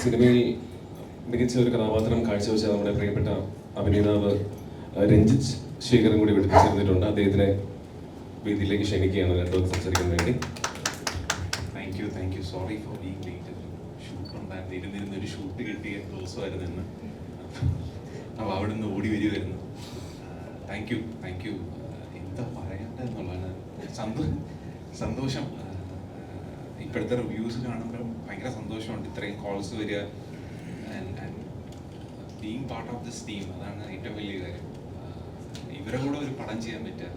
സിനിമയിൽ മികച്ച ഒരു കഥാപാത്രം കാഴ്ചവെച്ച നമ്മുടെ പ്രിയപ്പെട്ട അഭിനേതാവ് രഞ്ജിത്ത് ശേഖരൻ കൂടി ഇവിടെ ചേർന്നിട്ടുണ്ട്. അദ്ദേഹത്തിനെ വേദിയിലേക്ക് ക്ഷണിക്കുകയാണ് രണ്ടുപേർക്ക് സംസാരിക്കാൻ വേണ്ടി. Thank you sorry for being late. Shoot ഉണ്ടായിരുന്നു, ഇരുന്നിരുന്നൊരു ഷൂട്ട് കിട്ടിയ ദിവസമായിരുന്നു ഇന്ന്. അപ്പോൾ അവിടെ നിന്ന് ഓടി വരുമായിരുന്നു. താങ്ക് യു എന്താ പറയണ്ടെന്നുള്ളതാണ്. സന്തോഷം. ഇപ്പോഴത്തെ റിവ്യൂസ് കാണുമ്പോൾ ഭയങ്കര സന്തോഷമുണ്ട്. ഇത്രയും കോൾസ് വരിക, being part of this team, അതാണ് ഏറ്റവും വലിയ കാര്യം. ഇവരെ കൂടെ ഒരു പടം ചെയ്യാൻ പറ്റുക,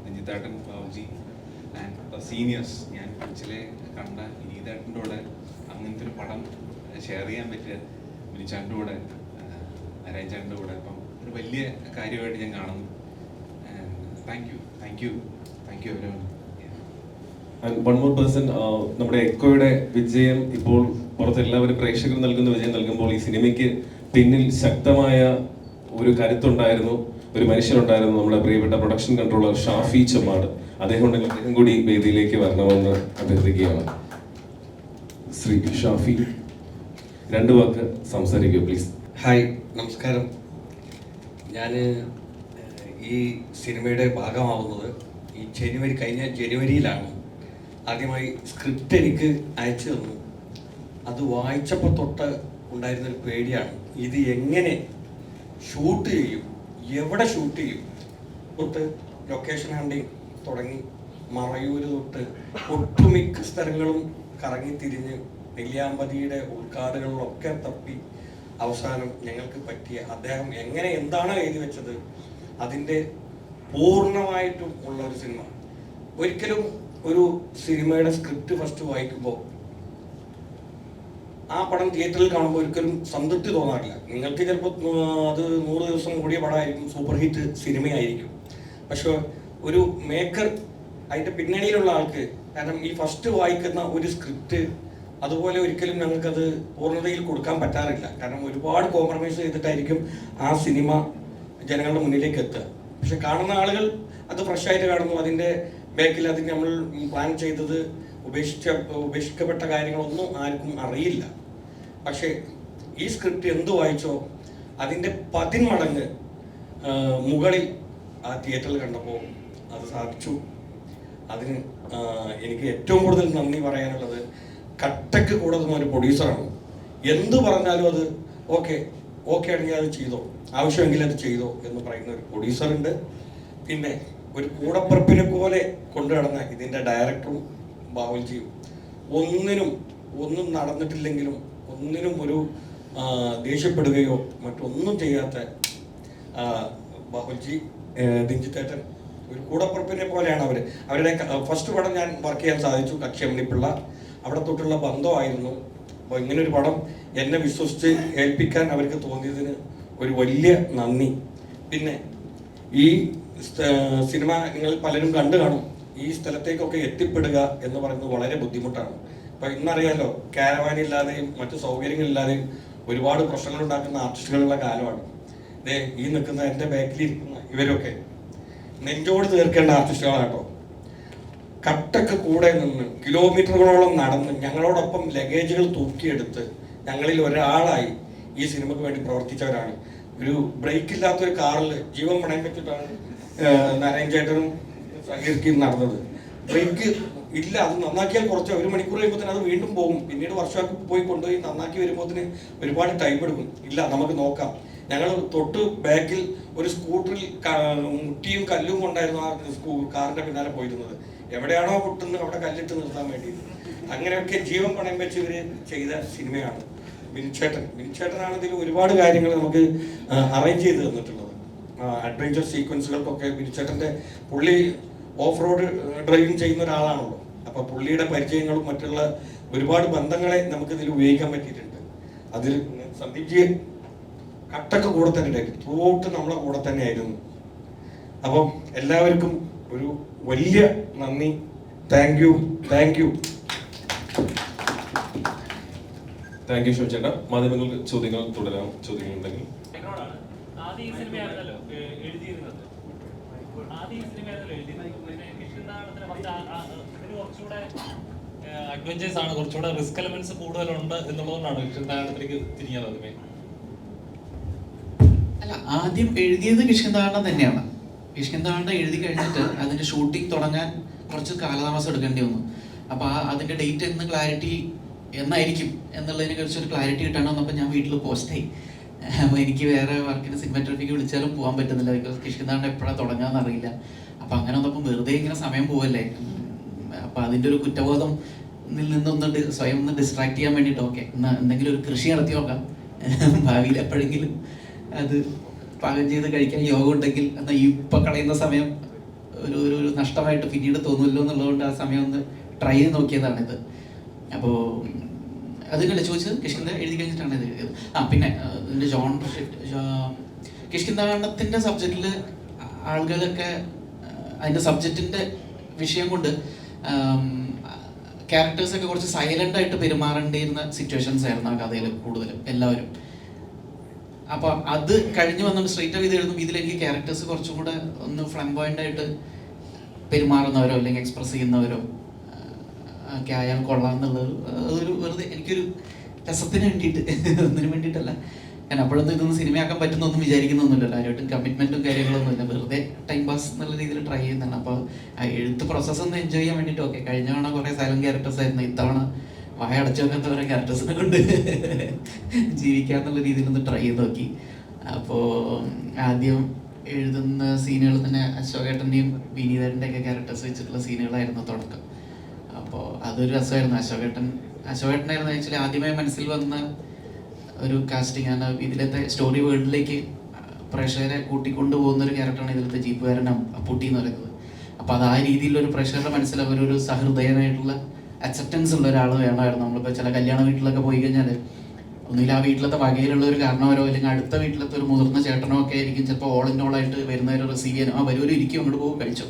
രഞ്ജിത്തേട്ടൻ, ബാബുജി ആൻഡ് സീനിയേഴ്സ്. ഞാൻ കൊച്ചിലെ കണ്ട വിനീതേട്ടൻ്റെ കൂടെ അങ്ങനത്തെ ഒരു പടം ഷെയർ ചെയ്യാൻ പറ്റുക, വിനിച്ചാൻ്റെ കൂടെ, നാരായണൻ്റെ കൂടെ. അപ്പം ഒരു വലിയ കാര്യമായിട്ട് ഞാൻ കാണുന്നു. Thank you everyone. One more person, നമ്മുടെ എക്കോയുടെ വിജയം ഇപ്പോൾ പുറത്ത് എല്ലാവരും പ്രേക്ഷകർ നൽകുന്ന വിജയം നൽകുമ്പോൾ ഈ സിനിമയ്ക്ക് പിന്നിൽ ശക്തമായ ഒരു കരുത്തുണ്ടായിരുന്നു, ഒരു മനുഷ്യനുണ്ടായിരുന്നു. നമ്മുടെ പ്രിയപ്പെട്ട പ്രൊഡക്ഷൻ കൺട്രോളർ ഷാഫി ചെമ്മാട്. അദ്ദേഹം കൂടി വേദിയിലേക്ക് വരണമെന്ന് അഭ്യർത്ഥിക്കുകയാണ്. ശ്രീ ഷാഫി, രണ്ട് വാക്ക് സംസാരിക്കൂ പ്ലീസ്. ഹായ്, നമസ്കാരം. ഞാൻ ഈ സിനിമയുടെ ഭാഗമാവുന്നത് കഴിഞ്ഞ ജനുവരിയിലാണ്. ആദ്യമായി സ്ക്രിപ്റ്റ് എനിക്ക് അയച്ചു തന്നു. അത് വായിച്ചപ്പോൾ തൊട്ട് ഉണ്ടായിരുന്നൊരു പേടിയാണ്, ഇത് എങ്ങനെ ഷൂട്ട് ചെയ്യും, എവിടെ ഷൂട്ട് ചെയ്യും. തൊട്ട് ലൊക്കേഷൻ ഹണ്ടിങ് തുടങ്ങി മറയൂർ തൊട്ട് ഒട്ടുമിക്ക സ്ഥലങ്ങളും കറങ്ങി തിരിഞ്ഞ് നെല്ലിയാമ്പതിയുടെ ഉൾക്കാടുകളിലൊക്കെ തപ്പി അവസാനം ഞങ്ങൾക്ക് പറ്റിയ അദ്ദേഹം എന്താണ് എഴുതി വെച്ചത് അതിൻ്റെ പൂർണ്ണമായിട്ടും ഉള്ള ഒരു സിനിമ. ഒരിക്കലും ഒരു സിനിമയുടെ സ്ക്രിപ്റ്റ് ഫസ്റ്റ് വായിക്കുമ്പോൾ ആ പടം തിയേറ്ററിൽ കാണുമ്പോൾ ഒരിക്കലും സംതൃപ്തി തോന്നാറില്ല. നിങ്ങൾക്ക് ചിലപ്പോൾ അത് 100 ദിവസം ഓടിയ പടമായിരിക്കും, സൂപ്പർ ഹിറ്റ് സിനിമയായിരിക്കും. പക്ഷെ ഒരു മേക്കർ, അതിൻ്റെ പിന്നണിയിലുള്ള ആൾക്ക്, കാരണം ഈ ഫസ്റ്റ് വായിക്കുന്ന ഒരു സ്ക്രിപ്റ്റ് അതുപോലെ ഒരിക്കലും ഞങ്ങൾക്കത് പൂർണ്ണതയിൽ കൊടുക്കാൻ പറ്റാറില്ല. കാരണം ഒരുപാട് കോംപ്രമൈസ് ചെയ്തിട്ടായിരിക്കും ആ സിനിമ ജനങ്ങളുടെ മുന്നിലേക്ക് എത്തുക. പക്ഷെ കാണുന്ന ആളുകൾ അത് ഫ്രഷായിട്ട് കാണുന്നു. അതിൻ്റെ ബാക്കിൽ അതിന് നമ്മൾ പ്ലാൻ ചെയ്തത് ഉപേക്ഷിക്കപ്പെട്ട കാര്യങ്ങളൊന്നും ആർക്കും അറിയില്ല. പക്ഷേ ഈ സ്ക്രിപ്റ്റ് എന്ത് വായിച്ചോ അതിൻ്റെ 10 മടങ്ങ് മുകളിൽ ആ തിയേറ്ററിൽ കണ്ടപ്പോൾ അത് സാധിച്ചു. അതിന് എനിക്ക് ഏറ്റവും കൂടുതൽ നന്ദി പറയാനുള്ളത് കട്ടക്ക് കൂടെ ഒരു പ്രൊഡ്യൂസറാണ്. എന്ത് പറഞ്ഞാലും അത് ഓക്കെ ആണെങ്കിൽ അത് ചെയ്തോ, ആവശ്യമെങ്കിൽ അത് ചെയ്തോ എന്ന് പറയുന്ന ഒരു പ്രൊഡ്യൂസറുണ്ട്. പിന്നെ ഒരു കൂടപ്പിറപ്പിനെ പോലെ കൊണ്ടു നടന്ന ഇതിൻ്റെ ഡയറക്ടറും ബാഹുൽജിയും, ഒന്നും നടന്നിട്ടില്ലെങ്കിലും ഒന്നിനും ഒരു ദേഷ്യപ്പെടുകയോ മറ്റൊന്നും ചെയ്യാത്ത ബാഹുൽജി, രഞ്ജിത്തേട്ടൻ ഒരു കൂടപ്പിറപ്പിനെ പോലെയാണ് അവരുടെ ഫസ്റ്റ് പടം ഞാൻ വർക്ക് ചെയ്യാൻ സാധിച്ചു, കക്ഷിയമ്മിണിപ്പിള്ള. അവിടെ തൊട്ടുള്ള ബന്ധമായിരുന്നു. അപ്പോൾ ഇങ്ങനൊരു പടം എന്നെ വിശ്വസിച്ച് ഏൽപ്പിക്കാൻ അവർക്ക് തോന്നിയതിന് ഒരു വലിയ നന്ദി. പിന്നെ ഈ സിനിമ നിങ്ങൾ പലരും കണ്ടു കാണും. ഈ സ്ഥലത്തേക്കൊക്കെ എത്തിപ്പെടുക എന്ന് പറയുന്നത് വളരെ ബുദ്ധിമുട്ടാണ്. അപ്പം ഇന്നറിയാലോ, കാരവാനില്ലാതെയും മറ്റു സൗകര്യങ്ങളില്ലാതെയും ഒരുപാട് പ്രശ്നങ്ങൾ ഉണ്ടാക്കുന്ന ആർട്ടിസ്റ്റുകളുള്ള കാലമാണ്. ഈ നിൽക്കുന്ന എൻ്റെ ബാക്കിലിരിക്കുന്ന ഇവരൊക്കെ നെഞ്ചോട് തീർക്കേണ്ട ആർട്ടിസ്റ്റുകളാട്ടോ. കട്ടക്ക് കൂടെ നിന്ന് കിലോമീറ്ററുകളോളം നടന്ന് ഞങ്ങളോടൊപ്പം ലഗേജുകൾ തൂക്കിയെടുത്ത് ഞങ്ങളിൽ ഒരാളായി ഈ സിനിമയ്ക്ക് വേണ്ടി പ്രവർത്തിച്ചവരാണ്. ഒരു ബ്രേക്കില്ലാത്തൊരു കാറിൽ ജീവൻ പണയം വെച്ചിട്ടാണ് നാരായണ ചേട്ടനും സഹീർക്കും നടന്നത്. ബ്രേക്ക് ഇല്ല, അത് നന്നാക്കിയാൽ കുറച്ച് 1 മണിക്കൂർ കഴിയുമ്പോൾ അത് വീണ്ടും പോകും. പിന്നീട് വർഷമാക്കി പോയി കൊണ്ടുപോയി നന്നാക്കി വരുമ്പോൾ ഒരുപാട് ടൈം എടുക്കും. ഇല്ല, നമുക്ക് നോക്കാം. ഞങ്ങൾ തൊട്ട് ബാക്കിൽ ഒരു സ്കൂട്ടറിൽ മുട്ടിയും കല്ലും കൊണ്ടായിരുന്നു ആ കാറിന്റെ പിന്നാലെ പോയിരുന്നത്. എവിടെയാണോ പൊട്ടുന്നത് അവിടെ കല്ലിട്ട് നിർത്താൻ വേണ്ടി. അങ്ങനെയൊക്കെ ജീവൻ പണയം വെച്ച് ഇവർ ചെയ്ത സിനിമയാണ്. വിനിച്ചേട്ടനാണ് ഇതിൽ ഒരുപാട് കാര്യങ്ങൾ നമുക്ക് അറേഞ്ച് ചെയ്ത് തന്നിട്ടുള്ളത്. അഡ്വഞ്ചർ സീക്വൻസുകൾക്കൊക്കെ വിനിച്ചേട്ടൻ്റെ പുള്ളി ഓഫ് റോഡ് ഡ്രൈവിംഗ് ചെയ്യുന്ന ഒരാളാണല്ലോ. അപ്പോൾ പുള്ളിയുടെ പരിചയങ്ങളും മറ്റുള്ള ഒരുപാട് ബന്ധങ്ങളെ നമുക്ക് ഇതിൽ ഉപയോഗിക്കാൻ പറ്റിയിട്ടുണ്ട്. അതിൽ സന്ദീപ്ജി കട്ടൊക്കെ കൂടെ തന്നെ ഉണ്ടായിരുന്നു, ത്രൂ ഔട്ട് നമ്മളെ കൂടെ തന്നെ ആയിരുന്നു. അപ്പം എല്ലാവർക്കും ഒരു വലിയ നന്ദി. താങ്ക് യു ചേട്ടാ. മാധ്യമങ്ങൾക്ക് ചോദ്യങ്ങൾ തുടരാം. ചോദ്യങ്ങളുണ്ടെങ്കിൽ അഡ്വഞ്ചേഴ്സ് ആണ്, കുറച്ചുകൂടെ റിസ്ക് എലമെന്റ്സ് കൂടുതലുണ്ട് എന്നുള്ളതുകൊണ്ടാണ് കിഷ്കിന്ധാടനത്തിലേക്ക് തിരിഞ്ഞത് ആദ്യമേ? അല്ല, ആദ്യം എഴുതിയത് കിഷ്കിന്ധാടനം തന്നെയാണ്. കിഷ്കിന്ധാടനം എഴുതി കഴിഞ്ഞിട്ട് അതിന്റെ ഷൂട്ടിംഗ് തുടങ്ങാൻ കുറച്ച് കാലതാമസം എടുക്കേണ്ടി വന്നു. അപ്പൊ അതിന്റെ ഡേറ്റ് എന്ന് ക്ലാരിറ്റി എന്നായിരിക്കും എന്നുള്ളതിനെ കുറിച്ച് ഒരു ക്ലാരിറ്റി കിട്ടാൻ വന്നപ്പോൾ ഞാൻ വീട്ടിൽ പോസ്റ്റായി. അപ്പോൾ എനിക്ക് വേറെ വർക്കിന് സിനിമാറ്റോഗ്രാഫിക്ക് വിളിച്ചാലും പോകാൻ പറ്റുന്നില്ല, ബിക്കോസ് കിഷ്കിന്ധാടനം എപ്പോഴാണ് തുടങ്ങാന്ന് അറിയില്ല. അപ്പൊ അങ്ങനെ വന്നപ്പോൾ വെറുതെ ഇങ്ങനെ സമയം പോവല്ലേ, അപ്പൊ അതിന്റെ ഒരു കുറ്റബോധം നിന്നൊന്ന് സ്വയം ഒന്ന് ഡിസ്ട്രാക്ട് ചെയ്യാൻ വേണ്ടിയിട്ട് ഓക്കെ എന്തെങ്കിലും ഒരു കൃഷി നടത്തി നോക്കാം, ഭാവിയിൽ എപ്പോഴെങ്കിലും അത് പാകം ചെയ്ത് കഴിക്കാൻ യോഗം ഉണ്ടെങ്കിൽ എന്നാൽ ഇപ്പൊ കളയുന്ന സമയം ഒരു ഒരു നഷ്ടമായിട്ട് പിന്നീട് തോന്നുമല്ലോ എന്നുള്ളതുകൊണ്ട് ആ സമയം ഒന്ന് ട്രൈ ചെയ്ത് നോക്കിയതാണിത്. അപ്പോൾ അതിനല്ലേ ചോദിച്ചത്, കിഷ്കിന്ധ എഴുതി കഴിഞ്ഞിട്ടാണ് ഇത് എഴുതിയത്. പിന്നെ ഇതിന്റെ ജോണർ ഷിഫ്റ്റ്, കിഷ്കിന്ധാടനത്തിന്റെ സബ്ജക്റ്റിൽ ആളുകളൊക്കെ അതിന്റെ സബ്ജക്റ്റിന്റെ വിഷയം കൊണ്ട് ക്യാരക്ടേഴ്സൊക്കെ കുറച്ച് സൈലന്റ് ആയിട്ട് പെരുമാറേണ്ടിയിരുന്ന സിറ്റുവേഷൻസ് ആയിരുന്നു ആ കഥയിൽ കൂടുതലും എല്ലാവരും. അപ്പൊ അത് കഴിഞ്ഞ് വന്നിട്ട് സ്ട്രേറ്റ് അവ ഇത് എഴുതുമ്പോൾ ഇതിലെനിക്ക് ക്യാരക്ടേഴ്സ് കുറച്ചും കൂടെ ഒന്ന് ഫ്ലംബോയന്റ് ആയിട്ട് പെരുമാറുന്നവരോ അല്ലെങ്കിൽ എക്സ്പ്രസ് ചെയ്യുന്നവരോ ഒക്കെ ആയാൽ കൊള്ളാം എന്നുള്ളത് അതൊരു വെറുതെ എനിക്കൊരു രസത്തിന് വേണ്ടിയിട്ട്, ഒന്നിനു വേണ്ടിയിട്ടല്ല. കാരണം അപ്പോഴൊന്നും ഇതൊന്നും സിനിമയാക്കാൻ പറ്റുന്നൊന്നും വിചാരിക്കുന്നൊന്നുമില്ലല്ലോ, ആരോട്ടും കമ്മിറ്റ്മെന്റും കാര്യങ്ങളൊന്നുമില്ല, വെറുതെ ടൈം പാസ് എന്നുള്ള രീതിയിൽ ട്രൈ ചെയ്യുന്നതാണ്. അപ്പോൾ ആ എഴുത്ത് പ്രോസസ്സ് ഒന്ന് എൻജോയ് ചെയ്യാൻ വേണ്ടിയിട്ട് ഓക്കെ. കഴിഞ്ഞ തവണ കുറേ സൈലന്റ് ക്യാരക്ടേഴ്സ് ആയിരുന്നു, ഇത്തവണ വായ അടച്ചു വെക്കാത്ത കുറേ ക്യാരക്ടേഴ്സിനെ കൊണ്ട് ജീവിക്കാന്നുള്ള രീതിയിൽ ഒന്ന് ട്രൈ ചെയ്ത് നോക്കി. അപ്പോൾ ആദ്യം എഴുതുന്ന സീനുകൾ തന്നെ അശോകേട്ടൻ്റെയും വിനീതേട്ടൻ്റെ ഒക്കെ ക്യാരക്ടേഴ്സ് വെച്ചിട്ടുള്ള സീനുകളായിരുന്നു തുടക്കം. അപ്പോൾ അതൊരു രസമായിരുന്നു. അശോകേട്ടനായിരുന്നു ആക്ച്വലി ആദ്യമായി മനസ്സിൽ വന്ന ഒരു കാസ്റ്റിംഗ് ആണ്. ഇതിലത്തെ സ്റ്റോറി വേൾഡിലേക്ക് പ്രേക്ഷകരെ കൂട്ടിക്കൊണ്ടു പോകുന്ന ഒരു ക്യാരക്ടറാണ് ഇതിലത്തെ ജീപ്പുകാരൻ അപ്പൂട്ടി എന്ന് പറയുന്നത്. അപ്പോൾ അത് ആ രീതിയിലൊരു പ്രേക്ഷകരുടെ മനസ്സിൽ ഒരു സഹൃദയനായിട്ടുള്ള അക്സെപ്റ്റൻസ് ഉള്ള ഒരാൾ വേണമായിരുന്നു. നമ്മളിപ്പോൾ ചില കല്യാണ വീട്ടിലൊക്കെ പോയി കഴിഞ്ഞാൽ ഒന്നുമില്ല ആ വീട്ടിലത്തെ വകയിലുള്ള ഒരു കാരണവരോ അല്ലെങ്കിൽ അടുത്ത വീട്ടിലത്തെ ഒരു മുതിർന്ന ചേട്ടനോ ഒക്കെ ആയിരിക്കും ചിലപ്പോൾ ഓൾ ഇൻ ഓൾ ആയിട്ട് വരുന്നവരെ റിസീവ് ചെയ്യാനും വരുവരും ഇരിക്കും, അങ്ങോട്ട് പോകും കഴിച്ചോ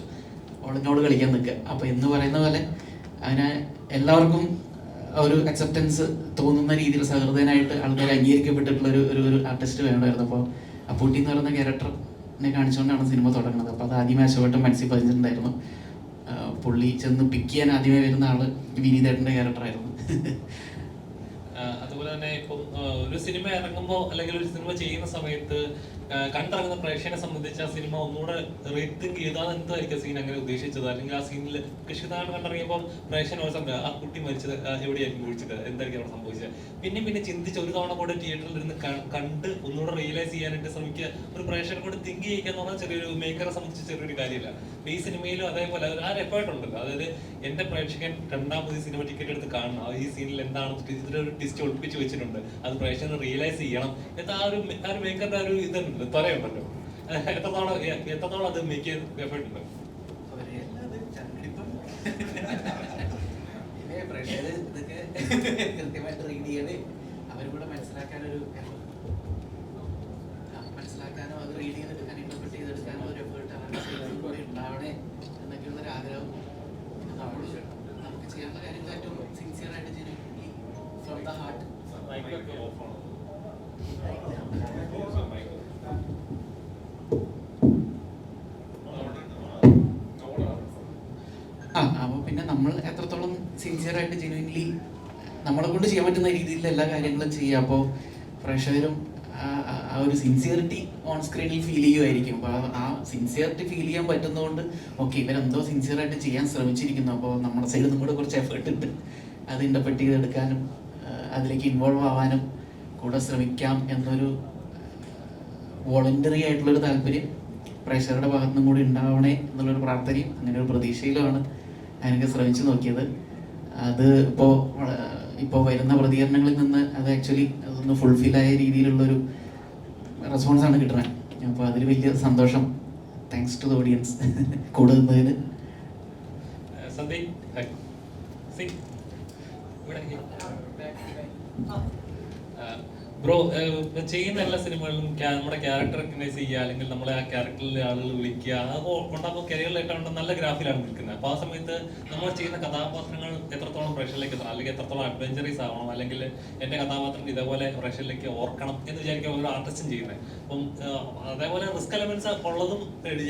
ഓൾ ഇൻ ഓൾ കളിക്കാൻ നിൽക്കുക. അപ്പോൾ എന്ന് പറയുന്ന പോലെ അതിനെ എല്ലാവർക്കും ഒരു അക്സെപ്റ്റൻസ് തോന്നുന്ന രീതിയിൽ സഹൃദയനായിട്ട് ആൾക്കാർ അംഗീകരിക്കപ്പെട്ടിട്ടുള്ള ഒരു ആർട്ടിസ്റ്റ് വേണമായിരുന്നു. അപ്പോൾ അപ്പൂട്ടി എന്ന് പറയുന്ന ക്യാരക്ടറിനെ കാണിച്ചുകൊണ്ടാണ് സിനിമ തുടങ്ങുന്നത്. അപ്പോൾ അത് ആദ്യമേ അശോകേട്ടൻ മനസ്സിൽ പതിഞ്ഞിട്ടുണ്ടായിരുന്നു. പുള്ളി ചെന്ന് പിക്ക് ചെയ്യാൻ ആദ്യമേ വരുന്ന ആള് വിനീതേട്ടൻ്റെ ക്യാരക്ടറായിരുന്നു. അതുപോലെ തന്നെ ഇപ്പം ഒരു സിനിമ ഇറങ്ങുമ്പോൾ അല്ലെങ്കിൽ ഒരു സിനിമ ചെയ്യുന്ന സമയത്ത് കണ്ടിറങ്ങുന്ന പ്രേക്ഷകനെ സംബന്ധിച്ച് ആ സിനിമ ഒന്നുകൂടെ റീതിങ്ക് ചെയ്താൽ എന്തായിരിക്കും സീൻ അങ്ങനെ ഉദ്ദേശിച്ചത്, അല്ലെങ്കിൽ ആ സീനിൽ കിഷ്കിന്ധാടനം കണ്ടിറങ്ങിയപ്പോൾ പ്രേക്ഷകൻ ഒരു സമയം ആ കുട്ടി മരിച്ചത് എവിടെയായിരിക്കും കുഴിച്ചത്, എന്തായിരിക്കും അവിടെ സംഭവിച്ചത്, പിന്നെ ചിന്തിച്ച് ഒരു തവണ കൂടെ തിയേറ്ററിൽ ഇരുന്ന് കണ്ട് ഒന്നുകൂടെ റിയലൈസ് ചെയ്യാനായിട്ട് ശ്രമിക്കുക. ഒരു പ്രേക്ഷകനെ കൂടെ തിങ്ക് ചെയ്യിക്കാന്ന് പറഞ്ഞാൽ ചെറിയൊരു മേക്കറെ സംബന്ധിച്ച് ചെറിയൊരു കാര്യമില്ല. ഈ സിനിമയിലും അതേപോലെ ആ ഒരു എഫേർട്ട് ഉണ്ടല്ലോ, അതായത് എന്റെ പ്രേക്ഷകൻ രണ്ടാമത് ഈ സിനിമ ടിക്കറ്റ് എടുത്ത് കാണണം, ഈ സീനിൽ എന്താണ് ഇതിലൊരു ട്വിസ്റ്റ് ഒളിപ്പിച്ച് വെച്ചിട്ടുണ്ട്, അത് പ്രേക്ഷകന് റിയലൈസ് ചെയ്യണം എന്ന് ആ ഒരു മേക്കറിന്റെ ഒരു ഇതുണ്ടല്ലോ, ത്വരയുണ്ടല്ലോ. എത്രത്തോളം അത് മേക്ക് ചെയ്യാൻ എഫേർട്ട് ഉണ്ട്? കൃത്യമായിട്ട് റീഡ് ചെയ്യണേ, അവരും കൂടെ മനസ്സിലാക്കാനോ അത് റീഡ് ചെയ്തെടുക്കാൻ ഇന്റർപ്രറ്റ് ചെയ്തെടുക്കാനോ ഒരു എഫേർട്ട് അവരുടെ കൂടെ ഉണ്ടാവണേ എന്നൊക്കെയുള്ളൊരു ആഗ്രഹം. നമുക്ക് ചെയ്യാനുള്ള കാര്യങ്ങൾ ഏറ്റവും സിൻസിയർ ആയിട്ട് ചെയ്യും ഫ്രം ദ ഹാർട്ട്. അപ്പോൾ പിന്നെ നമ്മൾ എത്രത്തോളം സിൻസിയർ ആയിട്ട് ജെന്യുവൻലി നമ്മളെ കൊണ്ട് ചെയ്യാൻ പറ്റുന്ന രീതിയിൽ എല്ലാ കാര്യങ്ങളും ചെയ്യുക. അപ്പോൾ പ്രേക്ഷകരും ആ ഒരു സിൻസിയറിറ്റി ഓൺ സ്ക്രീനിൽ ഫീൽ ചെയ്യുമായിരിക്കും. അപ്പോൾ ആ സിൻസിയറിറ്റി ഫീൽ ചെയ്യാൻ പറ്റുന്നതുകൊണ്ട് ഓക്കെ ഇവരെന്തോ സിൻസിയറായിട്ട് ചെയ്യാൻ ശ്രമിച്ചിരിക്കുന്നു, അപ്പോൾ നമ്മുടെ സൈഡിൽ നിന്നും കൂടെ കുറച്ച് എഫേർട്ട് ഉണ്ട് അത് ഇന്റർപ്രറ്റ് ചെയ്തെടുക്കാനും അതിലേക്ക് ഇൻവോൾവ് ആവാനും കൂടെ ശ്രമിക്കാം എന്നൊരു വോളണ്ടറി ആയിട്ടുള്ളൊരു താല്പര്യം പ്രേക്ഷകരുടെ ഭാഗത്തു നിന്നും കൂടി ഉണ്ടാവണേ എന്നുള്ളൊരു പ്രാർത്ഥനയും അങ്ങനെ ഒരു പ്രതീക്ഷയിലുമാണ് ഞാനൊക്കെ ശ്രമിച്ചു നോക്കിയത്. അത് ഇപ്പോൾ വരുന്ന പ്രതികരണങ്ങളിൽ നിന്ന് അത് ആക്ച്വലി അതൊന്ന് ഫുൾഫിൽ ആയ രീതിയിലുള്ളൊരു റെസ്പോൺസാണ് കിട്ടുന്നത്. അപ്പോൾ അതിൽ വലിയ സന്തോഷം. താങ്ക്സ് ടു ദ ഓഡിയൻസ് കൂടെ നിന്നതിന്. ബ്രോ ചെയ്യുന്ന എല്ലാ സിനിമകളിലും നമ്മുടെ ക്യാരക്ടർ റെക്കഗ്നൈസ് ചെയ്യുക അല്ലെങ്കിൽ നമ്മളെ ആ ക്യാരക്ടറിലെ ആളുകൾ വിളിക്കുക അത് ഉണ്ടാകുമ്പോൾ കരിയറിലേക്കാണ് നല്ല ഗ്രാഫിലാണ് നിൽക്കുന്നത്. അപ്പോൾ ആ സമയത്ത് നമ്മൾ ചെയ്യുന്ന കഥാപാത്രങ്ങൾ എത്രത്തോളം പ്രേക്ഷകരിലേക്ക് എത്തണം, അല്ലെങ്കിൽ എത്രത്തോളം അഡ്വഞ്ചറീസ് ആവണം, അല്ലെങ്കിൽ എൻ്റെ കഥാപാത്രം ഇതേപോലെ പ്രേക്ഷകരിലേക്ക് ഓർക്കണം എന്ന് വിചാരിക്കുക ഒരു ആർട്ടിസ്റ്റും ചെയ്യുന്നത്. അപ്പം അതേപോലെ റിസ്ക് എലമെന്റ്സ് ഉള്ളതും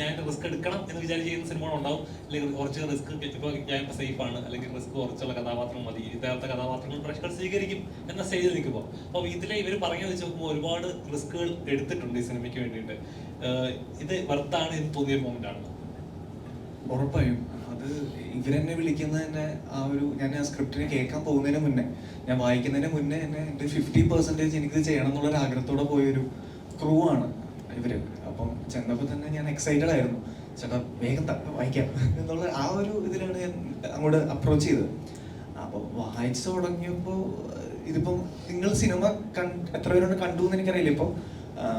ഞാൻ റിസ്ക് എടുക്കണം എന്ന് വിചാരിച്ച് ചെയ്യുന്ന സിനിമകളുണ്ടാവും, അല്ലെങ്കിൽ കുറച്ച് റിസ്ക് ഇപ്പോൾ ഞാൻ സേഫ് ആണ് അല്ലെങ്കിൽ റിസ്ക് കുറച്ചുള്ള കഥാപാത്രം മതി, ഇതേപോലത്തെ കഥാപാത്രങ്ങൾ പ്രേക്ഷകർ സ്വീകരിക്കും എന്ന സ്റ്റേജിൽ നിൽക്കുമ്പോൾ അപ്പോൾ ഇതിലെ ഇവർ പറഞ്ഞു വെച്ച് നോക്കുമ്പോൾ ഒരുപാട് റിസ്കുകൾ എടുത്തിട്ടുണ്ട് ഈ സിനിമയ്ക്ക് വേണ്ടിയിട്ട്. ഇത് വർത്താണ് എന്ന് തോന്നിയ മൊമെന്റ് ആണ്. ഉറപ്പായും അത് ഇവരെന്നെ വിളിക്കുന്നത് തന്നെ ആ ഒരു ഞാൻ ആ സ്ക്രിപ്റ്റിനെ കേൾക്കാൻ പോകുന്നതിന് മുന്നേ, ഞാൻ വായിക്കുന്നതിന് മുന്നേ എന്നെ എൻ്റെ 50% എനിക്കിത് ചെയ്യണം എന്നുള്ളൊരു ആഗ്രഹത്തോടെ പോയൊരു ക്രൂ ആണ് ഇവര്. അപ്പം ചെന്നപ്പോൾ തന്നെ ഞാൻ എക്സൈറ്റഡ് ആയിരുന്നു, ചേട്ടാ വേഗം വായിക്കാം എന്നുള്ള ആ ഒരു ഇതിലാണ് ഞാൻ അങ്ങോട്ട് അപ്രോച്ച് ചെയ്തത്. അപ്പോൾ വായിച്ചു തുടങ്ങിയപ്പോൾ ഇതിപ്പം നിങ്ങൾ സിനിമ എത്ര പേരോട് കണ്ടു എന്ന് എനിക്കറിയില്ല ഇപ്പോൾ,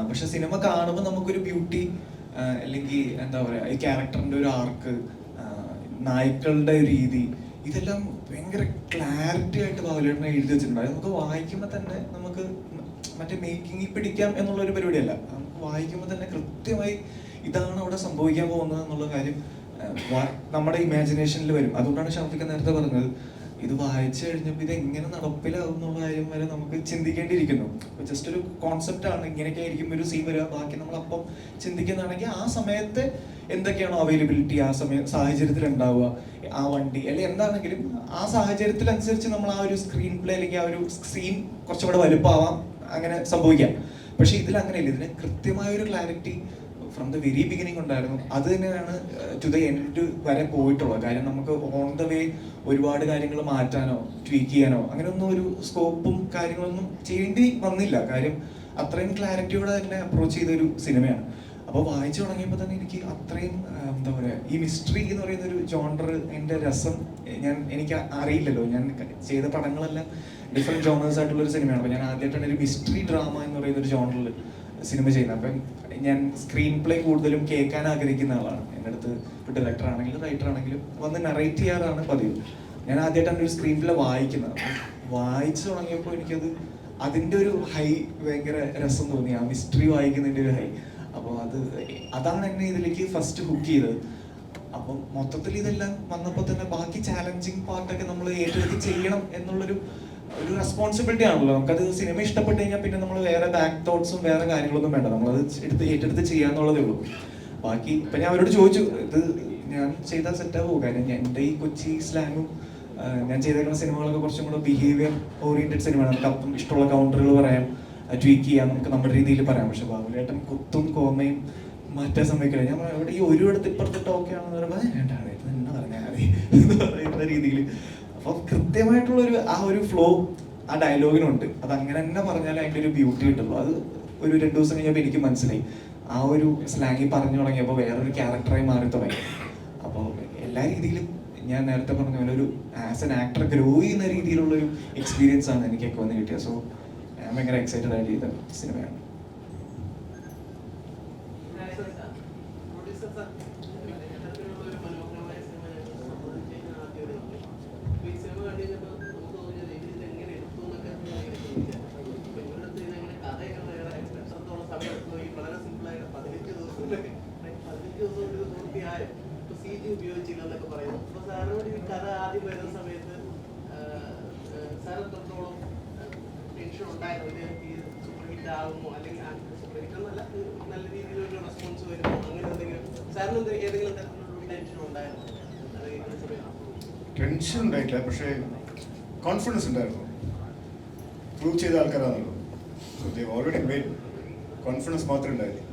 പക്ഷെ സിനിമ കാണുമ്പോൾ നമുക്കൊരു ബ്യൂട്ടി അല്ലെങ്കിൽ എന്താ പറയുക ഈ ക്യാരക്ടറിൻ്റെ ഒരു ആർക്ക്, നായ്ക്കളുടെ ഒരു രീതി, ഇതെല്ലാം ഭയങ്കര ക്ലാരിറ്റി ആയിട്ട് ബാബുലേട്ടനെ എഴുതി വെച്ചിട്ടുണ്ട്. അത് നമുക്ക് വായിക്കുമ്പോൾ തന്നെ നമുക്ക് മറ്റേ മേക്കിങ്ങിൽ പിടിക്കാം എന്നുള്ളൊരു പരിപാടിയല്ല, നമുക്ക് വായിക്കുമ്പോൾ തന്നെ കൃത്യമായി ഇതാണ് അവിടെ സംഭവിക്കാൻ പോകുന്നത് എന്നുള്ള കാര്യം നമ്മുടെ ഇമാജിനേഷനിൽ വരും. അതുകൊണ്ടാണ് ഷാഫിക്ക നേരത്തെ പറഞ്ഞത് ഇത് വായിച്ചു കഴിഞ്ഞപ്പോൾ ഇത് എങ്ങനെ നടപ്പിലാവും എന്നുള്ള കാര്യം വരെ നമുക്ക് ചിന്തിക്കേണ്ടിയിരിക്കുന്നു. അപ്പോൾ ജസ്റ്റ് ഒരു കോൺസെപ്റ്റ് ആണ്, ഇങ്ങനെയൊക്കെ ആയിരിക്കും ഒരു സീൻ വരിക, ബാക്കി നമ്മളപ്പം ചിന്തിക്കുന്നതാണെങ്കിൽ ആ സമയത്ത് എന്തൊക്കെയാണോ അവൈലബിലിറ്റി ആ സാഹചര്യത്തിൽ ഉണ്ടാവുക, ആ വണ്ടി അല്ലെങ്കിൽ എന്താണെങ്കിലും ആ സാഹചര്യത്തിനനുസരിച്ച് നമ്മൾ ആ ഒരു സ്ക്രീൻ പ്ലേ അല്ലെങ്കിൽ ആ ഒരു സീൻ കുറച്ചുകൂടെ വലുപ്പമാവാം, അങ്ങനെ സംഭവിക്കാം. പക്ഷെ ഇതിൽ അങ്ങനെയല്ല, ഇതിന് കൃത്യമായ ഒരു clarity from the very beginning ഉണ്ടായിരുന്നു. അത് തന്നെയാണ് ടു ദ എൻഡ് വരെ പോയിട്ടുള്ളത്. കാര്യം നമുക്ക് ഓൺ ദ വേ ഒരുപാട് കാര്യങ്ങൾ മാറ്റാനോ ട്വീക്ക് ചെയ്യാനോ അങ്ങനെയൊന്നും ഒരു സ്കോപ്പും കാര്യങ്ങളൊന്നും ചെയ്യേണ്ടി വന്നില്ല. കാര്യം അത്രയും ക്ലാരിറ്റിയോടെ തന്നെ അപ്രോച്ച് ചെയ്തൊരു സിനിമയാണ്. അപ്പോൾ വായിച്ചു തുടങ്ങിയപ്പോൾ തന്നെ എനിക്ക് അത്രയും എന്താ പറയുക, ഈ മിസ്റ്ററി എന്ന് പറയുന്ന ഒരു ജോണർ എൻ്റെ രസം എനിക്ക് അറിയില്ലല്ലോ. ഞാൻ ചെയ്ത പടങ്ങളെല്ലാം ഡിഫറെൻറ്റ് ജോണേഴ്സ് ആയിട്ടുള്ളൊരു സിനിമയാണ്. അപ്പോൾ ഞാൻ ആദ്യമായിട്ടാണ് ഒരു മിസ്റ്ററി ഡ്രാമ എന്ന് പറയുന്ന ഒരു ജോണറിൽ സിനിമ ചെയ്യുന്നത്. അപ്പം ഞാൻ സ്ക്രീൻ പ്ലേ കൂടുതലും കേൾക്കാൻ ആഗ്രഹിക്കുന്ന ആളാണ്. എൻ്റെ അടുത്ത് ഇപ്പോൾ ഡയറക്ടർ ആണെങ്കിലും റൈറ്റർ ആണെങ്കിലും വന്ന് നറേറ്റ് ചെയ്യാറാണ് പതിവ്. ഞാൻ ആദ്യമായിട്ടാണ് ഒരു സ്ക്രീൻ പ്ലേ വായിക്കുന്നത്. വായിച്ചു തുടങ്ങിയപ്പോൾ എനിക്കത് അതിൻ്റെ ഒരു ഹൈ ഭയങ്കര രസം തോന്നി, ആ മിസ്റ്ററി വായിക്കുന്നതിൻ്റെ ഒരു ഹൈ. അപ്പോൾ അതാണ് എന്നെ ഇതിലേക്ക് ഫസ്റ്റ് ഹുക്ക് ചെയ്തത്. അപ്പം മൊത്തത്തിൽ ഇതെല്ലാം വന്നപ്പോൾ തന്നെ ബാക്കി ചാലഞ്ചിങ് പാർട്ടൊക്കെ നമ്മൾ ഏറ്റെടുത്ത് ചെയ്യണം എന്നുള്ളൊരു റെസ്പോൺസിബിലിറ്റി ആണല്ലോ. നമുക്കത് സിനിമ ഇഷ്ടപ്പെട്ട് കഴിഞ്ഞാൽ പിന്നെ നമ്മൾ വേറെ ബാക്ക് തോട്ട്സും വേറെ കാര്യങ്ങളൊന്നും വേണ്ട, നമ്മളത് ഏറ്റെടുത്ത് ചെയ്യാന്നുള്ളതേ ഉള്ളൂ. ബാക്കി ഇപ്പം ഞാൻ അവരോട് ചോദിച്ചു, ഇത് ഞാൻ ചെയ്താൽ സെറ്റാകുമോ? കാര്യം എൻ്റെ ഈ കൊച്ചി സ്ലാങ്ങും ഞാൻ ചെയ്തേക്കുന്ന സിനിമകളൊക്കെ കുറച്ചും കൂടെ ബിഹേവിയർ ഓറിയന്റഡ് സിനിമയാണ്. നമുക്ക് അപ്പം ഇഷ്ടമുള്ള കൗണ്ടറുകൾ പറയാം, ട്വീക്ക് ചെയ്യാം, നമുക്ക് നമ്മുടെ രീതിയിൽ പറയാം. പക്ഷെ ബാബുലേട്ടൻ കുത്തും കോമയും മാറ്റാൻ സമ്മതിക്കില്ല. ഞാൻ ഇവിടെ ഈ ഒരു ഇടത്ത് ഇപ്പുറത്തിട്ട് ഓക്കെ ആണെന്ന് പറയുമ്പോൾ വേണ്ടാണ് ഇത് തന്നെ പറഞ്ഞാൽ മതി എന്ന് പറയുന്ന രീതിയിൽ. അപ്പോൾ കൃത്യമായിട്ടുള്ളൊരു ആ ഒരു ഫ്ലോ ആ ഡയലോഗിനുണ്ട്. അത് അങ്ങനെ തന്നെ പറഞ്ഞാൽ അതിൻ്റെ ഒരു ബ്യൂട്ടി കിട്ടുള്ളൂ. അത് ഒരു 2 ദിവസം കഴിഞ്ഞപ്പോൾ എനിക്ക് മനസ്സിലായി. ആ ഒരു സ്ലാങ്ങിൽ പറഞ്ഞു തുടങ്ങിയപ്പോൾ വേറൊരു ക്യാരക്ടറായി മാറി തുടങ്ങി. അപ്പോൾ എല്ലാ രീതിയിലും ഞാൻ നേരത്തെ പറഞ്ഞ പോലെ ഒരു ആസ് എൻ ആക്ടർ ഗ്രോ ചെയ്യുന്ന രീതിയിലുള്ളൊരു എക്സ്പീരിയൻസ് ആണ് എനിക്കൊക്കെ വന്ന് കിട്ടിയത്. സോ ഞാൻ ഭയങ്കര എക്സൈറ്റഡ് ആയിട്ട് ചെയ്ത സിനിമയാണ്. ഉപയോഗിച്ചില്ലെന്നൊക്കെ പറയുന്നു. അപ്പൊ സാറിനോട് ഈ കഥ ആദ്യം വരുന്ന സമയത്ത് സാർ എത്രത്തോളം ടെൻഷൻ ഉണ്ടായിരുന്നു, ഇത് സൂപ്പർ ഹിറ്റ് ആകുമോ അല്ലെങ്കിൽ സൂപ്പർ ഹിറ്റ് എന്നല്ല നല്ല രീതിയിലൊരു റെസ്പോൺസ് വരുമോ, അങ്ങനെ എന്തെങ്കിലും സാറിന് ഏതെങ്കിലും തരത്തിലുള്ള ടെൻഷൻ ഉണ്ടായിരുന്നു? ടെൻഷൻ ഉണ്ടായിട്ടില്ല, പക്ഷേ കോൺഫിഡൻസ് ഉണ്ടായിരുന്നു. പ്രൂവ് ചെയ്ത ആൾക്കാരാണല്ലോ, so they already made. Confidence മാത്രമേ ഉണ്ടായിരുന്നു.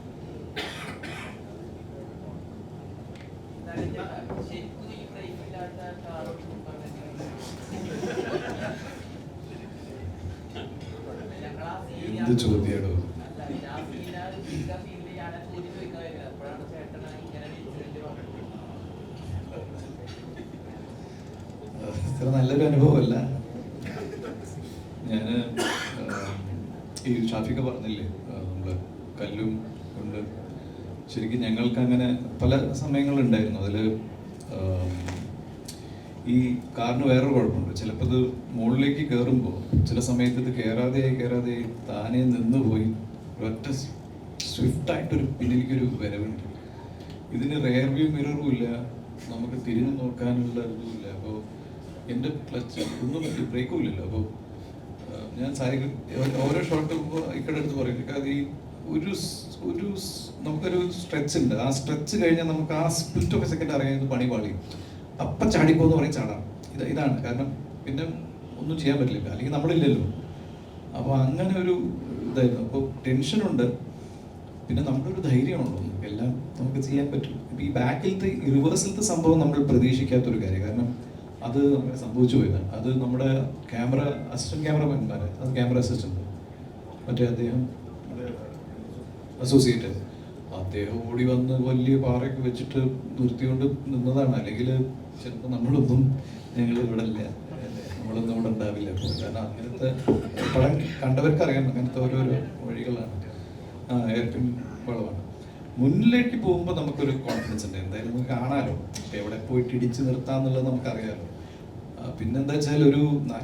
എന്ത് ചോദ്യാണോ? ഇത്ര നല്ലൊരു അനുഭവമല്ല. ഞാൻ ഈ ഷാഫിക്ക പറഞ്ഞില്ലേ നമ്മള് കല്ലും കൊണ്ട് ശരിക്കും ഞങ്ങൾക്ക് അങ്ങനെ പല സമയങ്ങളുണ്ടായിരുന്നു. അതിൽ ഈ കാറിന് വേറൊരു കുഴപ്പമുണ്ട്. ചിലപ്പോൾ ഇത് മുകളിലേക്ക് കയറുമ്പോൾ ചില സമയത്ത് ഇത് കയറാതെ താനെ നിന്ന് പോയി ഒറ്റ സ്വിഫ്റ്റായിട്ടൊരു പിന്നിലേക്കൊരു വരവുണ്ട്. ഇതിന് റെയർ വ്യൂ മിററും ഇല്ല, നമുക്ക് തിരിഞ്ഞു നോക്കാനുള്ള ഇതുമില്ല. അപ്പോൾ എൻ്റെ ക്ലച്ച് ഒന്നും പറ്റി ബ്രേക്കും ഇല്ലല്ലോ. അപ്പോൾ ഞാൻ ഓരോ ഷോട്ട് ഇക്കടെ അടുത്ത് പറയും, അത് ഈ ഒരു നമുക്കൊരു സ്ട്രെച്ച് ഉണ്ട്. ആ സ്ട്രെച്ച് കഴിഞ്ഞാൽ നമുക്ക് ആ സ്പ്ലിറ്റ് ഓഫ് എ സെക്കൻഡ് അറിയാൻ പണി പാളി അപ്പം ചാടിപ്പോന്ന് പറയും ചാടാം. ഇതാണ് കാരണം, പിന്നെ ഒന്നും ചെയ്യാൻ പറ്റില്ല, അല്ലെങ്കിൽ നമ്മളില്ലല്ലോ. അപ്പോൾ അങ്ങനെ ഒരു ഇതായിരുന്നു. അപ്പോൾ ടെൻഷനുണ്ട്, പിന്നെ നമ്മളൊരു ധൈര്യമാണല്ലോ, എല്ലാം നമുക്ക് ചെയ്യാൻ പറ്റും. ഇപ്പം ഈ ബാക്കിലത്തെ റിവേഴ്സിലത്തെ സംഭവം നമ്മൾ പ്രതീക്ഷിക്കാത്തൊരു കാര്യം, കാരണം അത് അങ്ങനെ സംഭവിച്ചു പോയതാണ്. അത് നമ്മുടെ അസിസ്റ്റന്റ് ക്യാമറമാൻമാരെ, അത് ക്യാമറ അസിസ്റ്റന്റ് മറ്റേ അദ്ദേഹം അസോസിയേറ്റ്, അദ്ദേഹം ഓടി വന്ന് വലിയ പാറയൊക്കെ വെച്ചിട്ട് നിർത്തിക്കൊണ്ട് നിന്നതാണ്. അല്ലെങ്കിൽ ചിലപ്പോൾ ഞങ്ങൾ ഇവിടെ ഇല്ല, നമ്മളൊന്നും ഇവിടെ ഉണ്ടാവില്ല. കാരണം അങ്ങനത്തെ പടം കണ്ടവർക്കറിയാം, അങ്ങനത്തെ ഓരോരോ വഴികളാണ്. എയർപിൻ വളവാണ്. മുന്നിലേക്ക് പോകുമ്പോൾ നമുക്കൊരു കോൺഫിഡൻസ് ഉണ്ട്, എന്തായാലും നമുക്ക് കാണാമല്ലോ, എവിടെ പോയിട്ട് ഇടിച്ച് നിർത്താന്നുള്ളത് നമുക്കറിയാമല്ലോ. പിന്നെന്താ വെച്ചാൽ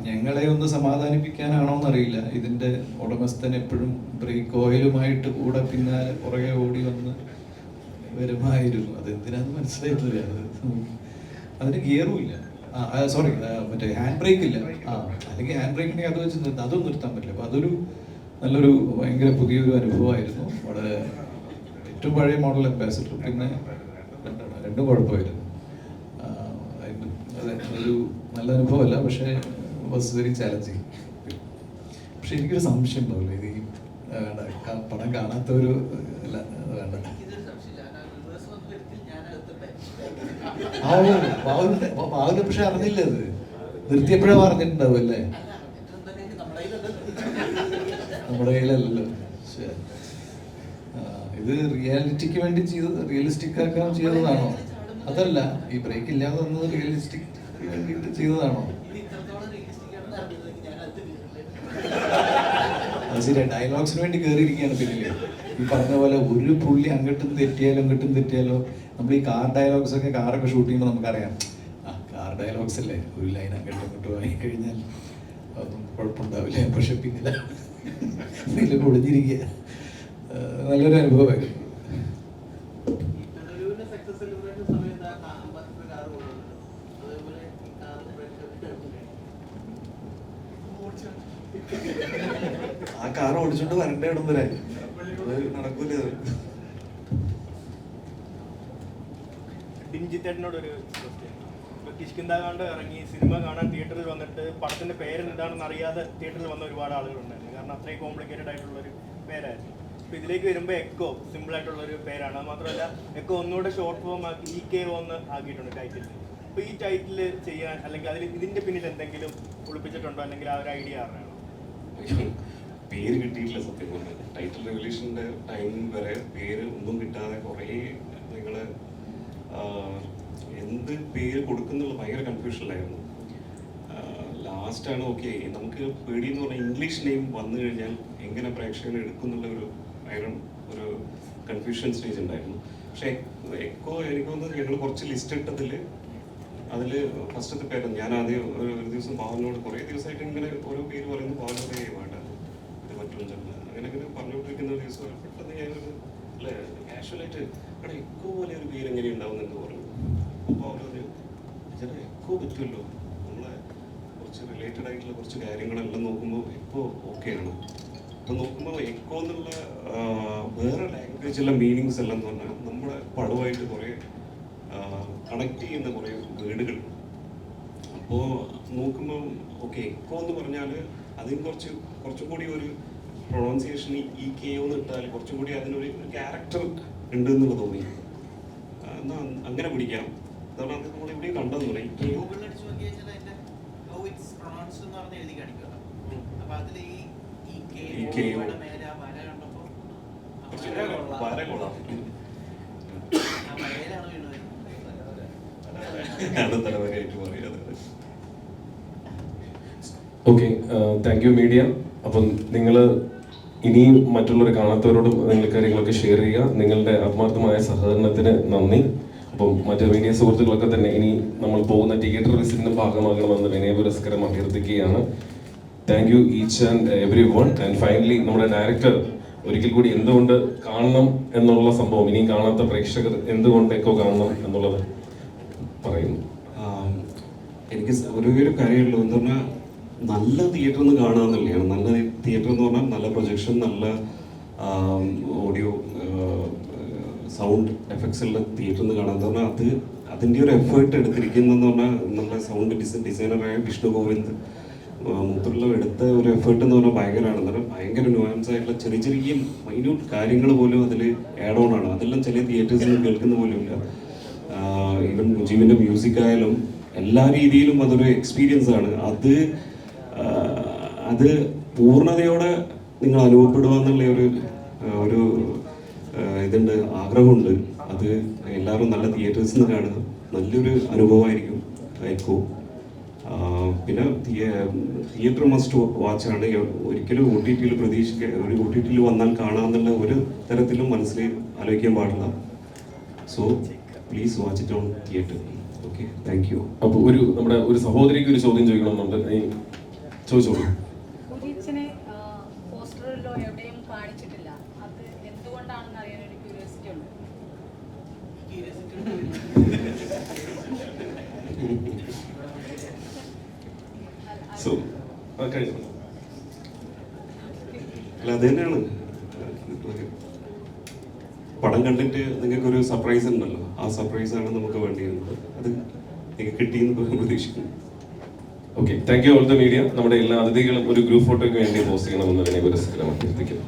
ഞങ്ങളെ ഒന്ന് സമാധാനിപ്പിക്കാനാണോ എന്നറിയില്ല, ഇതിൻ്റെ ഉടമസ്ഥൻ എപ്പോഴും ബ്രേക്ക് ഓയിലുമായിട്ട് കൂടെ പിന്നാലെ പുറകെ ഓടി വന്ന് വരുമായിരുന്നു. അതെന്തിനാന്ന് മനസ്സിലായിട്ടില്ല. അതിന് ഗിയറും ഇല്ല, സോറി മറ്റേ ഹാൻഡ് ബ്രേക്ക് ഇല്ല. അല്ലെങ്കിൽ ഹാൻഡ് ബ്രേക്ക് ഉണ്ടെങ്കിൽ അത് വെച്ച് അതും നിർത്താൻ പറ്റില്ല. അപ്പോൾ അതൊരു നല്ലൊരു ഭയങ്കര പുതിയൊരു അനുഭവമായിരുന്നു. വളരെ ഏറ്റവും പഴയ മോഡൽ അംബാസിഡർ, പിന്നെ രണ്ടും കുഴപ്പമായിരുന്നു. ഒരു നല്ല അനുഭവമല്ല, പക്ഷേ വാസ് വെരി ചാലഞ്ചിങ്. പക്ഷെ എനിക്കൊരു സംശയം ഉണ്ടാവില്ല, ഇത് ഈ പടം കാണാത്തൊരു അല്ല വേണ്ട. പാവന് പക്ഷെ അറിഞ്ഞില്ല, അത് നിർത്തിയപ്പോഴാ പറഞ്ഞിട്ടുണ്ടാവും അല്ലേ? നമ്മുടെ കയ്യിലല്ലല്ലോ. ഇത് റിയാലിറ്റിക്ക് വേണ്ടി റിയലിസ്റ്റിക് ആക്കാൻ ചെയ്തതാണോ? അതല്ല, ഈ ബ്രേക്ക് ഇല്ലാതെ വന്നത് റിയലിസ്റ്റിക് വേണ്ടിയിട്ട് ചെയ്തതാണോ? അത് ശരിയാ, ഡയലോഗ്സിന് വേണ്ടി കയറിയിരിക്കുകയാണ് പിന്നില്. ഈ പറഞ്ഞ പോലെ ഒരു പുള്ളി അങ്ങോട്ടും തെറ്റിയാലോ നമ്മൾ ഈ കാർ ഡയലോഗ്സ് ഒക്കെ, കാറൊക്കെ ഷൂട്ട് ചെയ്യുമ്പോൾ നമുക്കറിയാം, കാർ ഡയലോഗ്സ് അല്ലേ, ഒരു ലൈൻ അങ്ങോട്ടും വാങ്ങി കഴിഞ്ഞാൽ അതൊന്നും കുഴപ്പമുണ്ടാവില്ല. പക്ഷെ പിന്നിൽ പൊളിഞ്ഞിരിക്കുക നല്ലൊരു അനുഭവമായിരുന്നു. ആ കാർ ഓടിച്ചോണ്ട് വരണ്ടേ ഇടം വരെ, അത് നടക്കൂല. ഡിൻജിത്തേട്ടനോടൊരു കിഷ്കിന്താകാണ്ട് ഇറങ്ങി സിനിമ കാണാൻ തിയേറ്ററിൽ വന്നിട്ട് പടത്തിന്റെ പേര് എന്താണെന്ന് അറിയാതെ തിയേറ്ററിൽ വന്ന ഒരുപാട് ആളുകളുണ്ടായിരുന്നു. കാരണം അത്രയും കോംപ്ലിക്കേറ്റഡ് ആയിട്ടുള്ളൊരു പേരായിരുന്നു. അപ്പോൾ ഇതിലേക്ക് വരുമ്പോൾ എക്കോ സിമ്പിൾ ആയിട്ടുള്ളൊരു പേരാണ്. അത് മാത്രമല്ല എക്കോ ഒന്നുകൂടെ ഷോർട്ട് ഫോം ആക്കി EKO എന്ന് ആക്കിയിട്ടുണ്ട് ടൈറ്റിൽ. അപ്പോൾ ഈ ടൈറ്റിൽ ചെയ്യാൻ, അല്ലെങ്കിൽ അതിൽ ഇതിന്റെ പിന്നിൽ എന്തെങ്കിലും ഒളിപ്പിച്ചിട്ടുണ്ടോ, അല്ലെങ്കിൽ ആ ഒരു ഐഡിയ ആരാണോ? പേര് കിട്ടിയിട്ടില്ല സത്യം പറഞ്ഞത്. ടൈറ്റിൽ റിവല്യൂഷൻ്റെ ടൈം വരെ പേര് ഒന്നും കിട്ടാതെ കുറേ നിങ്ങൾ എന്ത് പേര് കൊടുക്കുന്നുള്ള ഭയങ്കര കൺഫ്യൂഷനിലായിരുന്നു. ലാസ്റ്റാണ് ഓക്കെ, നമുക്ക് പേടിയെന്ന് പറഞ്ഞാൽ ഇംഗ്ലീഷ് നെയിം വന്നു കഴിഞ്ഞാൽ എങ്ങനെ പ്രേക്ഷകർ എടുക്കുന്നുള്ള ഒരു കൺഫ്യൂഷൻ സ്റ്റേജ് ഉണ്ടായിരുന്നു. പക്ഷേ എക്കോ എനിക്ക് തോന്നുന്നത് ഞങ്ങൾ കുറച്ച് ലിസ്റ്റ് ഇട്ടതിൽ അതിൽ ഫസ്റ്റത്തെ പേര് ഞാൻ ആദ്യം ഒരു ദിവസം പാവനോട് കുറേ ദിവസമായിട്ട് ഇങ്ങനെ ഓരോ പേര് പറയുന്നു, പാവനോട് വേണ്ട ഇത് മറ്റൊന്നും അങ്ങനെ പറഞ്ഞുകൊണ്ടിരിക്കുന്ന ഒരു ദിവസം പെട്ടെന്ന് ഞാനൊരു അല്ലേ കാഷ്വലായിട്ട് അവിടെ എക്കോ പോലെ ഒരു പേര് എങ്ങനെ ഉണ്ടാവും എന്ന് പറഞ്ഞു. അപ്പോൾ അവരൊരു ചേട്ടാ എക്കോ പറ്റുമല്ലോ, നമ്മളെ കുറച്ച് റിലേറ്റഡ് ആയിട്ടുള്ള കുറച്ച് കാര്യങ്ങളെല്ലാം നോക്കുമ്പോൾ എക്കോ ഓക്കെയാണ്. അപ്പോൾ നോക്കുമ്പോൾ എക്കോ എന്നുള്ള വേറെ ലാംഗ്വേജുള്ള മീനിങ്സ് എല്ലാം എന്ന് പറഞ്ഞാൽ നമ്മുടെ പടവുമായിട്ട് കുറേ കണക്ട് ചെയ്യുന്ന കുറേ വേർഡുകൾ. അപ്പോൾ നോക്കുമ്പോൾ ഓക്കെ എക്കോ എന്ന് പറഞ്ഞാൽ അതിന് കുറച്ചും കൂടി ഒരു പ്രൊണൗൺസിയേഷൻ EKO എന്ന് ഇട്ടാൽ കുറച്ചും കൂടി അതിനൊരു ക്യാരക്ടർ ഉണ്ട് എന്നുള്ളത് തോന്നി. എന്നാൽ അങ്ങനെ പിടിക്കാം. അതാണ് അത് നമ്മൾ ഇവിടെ കണ്ടെന്ന് പറയും. Okay, thank you media. അപ്പം നിങ്ങൾ ഇനിയും മറ്റുള്ളവർ കാണാത്തവരോടും നിങ്ങൾ കാര്യങ്ങളൊക്കെ ഷെയർ ചെയ്യുക. നിങ്ങളുടെ ആത്മാർത്ഥമായ സഹകരണത്തിന് നന്ദി. അപ്പം മറ്റു മീഡിയ സുഹൃത്തുക്കളൊക്കെ തന്നെ ഇനി നമ്മൾ പോകുന്ന തിയേറ്റർ വിസിറ്റിന്റെ ഭാഗമാകണമെന്ന് വിനയപുരസ്കരം അഭ്യർത്ഥിക്കുകയാണ്. Thank you each and every one. And finally നമ്മുടെ ഡയറക്ടർ ഒരിക്കൽ കൂടി എന്തുകൊണ്ട് കാണണം എന്നുള്ള സംഭവം, ഇനിയും കാണാത്ത പ്രേക്ഷകർ എന്തുകൊണ്ട് എക്കോ കാണണം എന്നുള്ളത് പറയുന്നു. എനിക്ക് ഒരു കാര്യമുള്ളൂ, എന്ന് പറഞ്ഞാൽ നല്ല തിയേറ്ററിൽ നിന്ന് കാണാമെന്നുള്ളതാണ്. നല്ല തിയേറ്റർ എന്ന് പറഞ്ഞാൽ നല്ല പ്രൊജക്ഷൻ, നല്ല ഓഡിയോ സൗണ്ട് എഫക്ട്സ് ഉള്ള തിയേറ്ററിൽ നിന്ന് കാണാമെന്ന് പറഞ്ഞാൽ അതിൻ്റെ ഒരു എഫേർട്ട് എടുത്തിരിക്കുന്നതെന്ന് പറഞ്ഞാൽ നമ്മുടെ സൗണ്ട് ഡിസൈനറായ വിഷ്ണു ഗോവിന്ദ് മൂത്തുള്ള എടുത്ത ഒരു എഫേർട്ട് എന്ന് പറഞ്ഞാൽ ഭയങ്കരമാണ്. എന്ന് പറഞ്ഞാൽ ഭയങ്കര ന്യൂആൻസ് ആയിട്ടുള്ള ചെറിയ ചെറിയ മൈന്യൂട്ട് കാര്യങ്ങൾ പോലും അതിൽ ആഡ് ഓൺ ആണ്. അതെല്ലാം ചില തിയേറ്റേഴ്സിൽ കേൾക്കുന്ന പോലും ഇല്ല. ഈവൻ മുജീബിൻ്റെ മ്യൂസിക് ആയാലും എല്ലാ രീതിയിലും അതൊരു എക്സ്പീരിയൻസ് ആണ്. അത് പൂർണ്ണതയോടെ നിങ്ങൾ അനുഭവപ്പെടുക എന്നുള്ള ഒരു ഇതുണ്ട്, ആഗ്രഹമുണ്ട്. അത് എല്ലാവരും നല്ല തിയേറ്റേഴ്സിൽ നിന്ന് കാണുക, നല്ലൊരു അനുഭവമായിരിക്കും എക്കോ. പിന്നെ തിയേറ്റർ മസ്റ്റ് വാച്ചാണ്. ഒരിക്കലും OTT-യിൽ ഒരു OTT-യിൽ വന്നാൽ കാണാമെന്നുള്ള ഒരു തരത്തിലും മനസ്സിൽ ആലോചിക്കാൻ പാടില്ല. So please watch it on theatre. Okay, thank you. അപ്പോൾ നമ്മുടെ ഒരു സഹോദരിക്ക് ഒരു ചോദ്യം ചോദിക്കണമെന്നുണ്ട്. ചോദിച്ചോളൂ. പോസ്റ്ററിലോ എവിടെയും കാണിച്ചിട്ടില്ല, അത് എന്തുകൊണ്ടാണെന്ന് അറിയാൻ ഒരു ക്യൂരിയോസിറ്റി ഉണ്ട്. അല്ല, അത് തന്നെയാണ്. പടം കണ്ടിട്ട് നിങ്ങൾക്കൊരു സർപ്രൈസ് ഉണ്ടല്ലോ, ആ സർപ്രൈസാണ് നമുക്ക് വേണ്ടിയിരുന്നത്. അത് നിങ്ങൾക്ക് കിട്ടിയെന്ന് പ്രതീക്ഷിക്കുന്നു. Okay, thank you all the media. നമ്മുടെ എല്ലാ അതിഥികളും ഒരു ഗ്രൂപ്പ് ഫോട്ടോയ്ക്ക് വേണ്ടി പോസ്റ്റ് ചെയ്യണമെന്ന് വിനയപുരസ്കരം അഭ്യർത്ഥിക്കുന്നു.